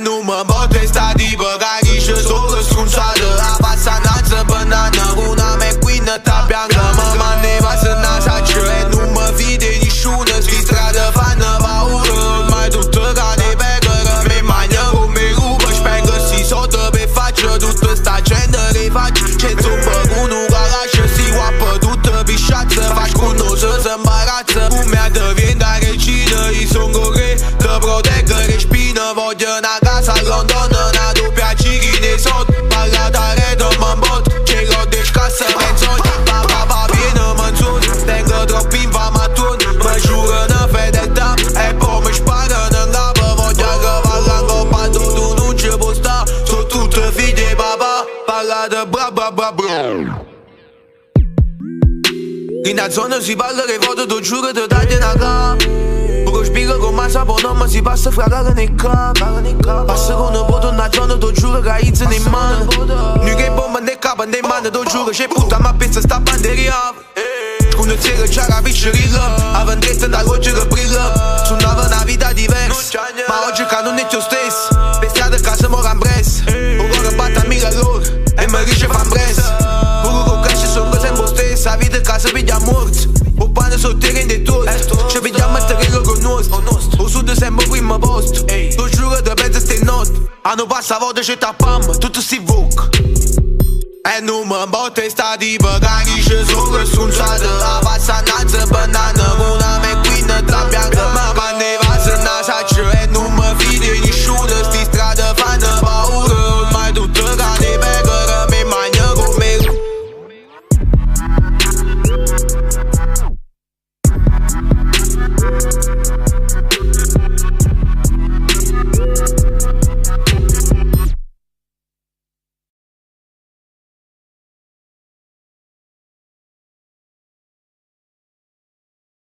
Nu mă botesta di băgarișă, s-o răscunșoară abasananță, banană, una mecuină, tapeangă. Mă maneva să nasa ce nu mă vide niciună, ski stradă, fană, baură. Mai du-te ca de begără, mi mană, mi rubă, șpengă, si s-o dă pe față. Du-te sta gendă, refaci ce-ți-o băgunul garașă, si oapă, du-te bișață, faci cu noză, zămbarață. Umea de vien, dar recină, i sunt gore, că brodecă, reșpină, vodăna. Casa Londonă, n-adu pe-a cigine sot, paradare de mă-mbot, ce-i rodești ca să mențoni. Ba, vină mă-nțun, te-ngă dropin, va mă-tun, mă jură në fedelta, e po me shpară në ngapă, vodjarë varango, pa du nu që bosta, so tu të vide baba, parade bra bra bra bra. Rinda zonă si parlă che voto, tu giuro te dai de naga. Bro șpiră cu masa, bonă si pasă fragare ne cap. Pasă cu năbotul na zonă, tu giuro că aici ne mană. Nu che bombă de capă, de mană, tu giuro și puta ma pizza sta banderia. Cu nu țeră ceara vișărilă, având drept în algoce răbrilă. Sunavă na vida divers, ma oggi ca nu ne te-o stres. Pe stradă ca să mor ambres, o goră bata mira lor, e mărișe fambres. Buru cu cașe s-o găse în bostes, a vida ca să vedea morți. O pană s-o teren de tot, ce vedea mă tărilor gonost. O sudă se mbăgui mă bost, tu jură de benză ste not. A nu passa vodă și tapam, tutu si vuc. Nu mă botesta di băgarișă, s-o răscunșoară abasananță, banană.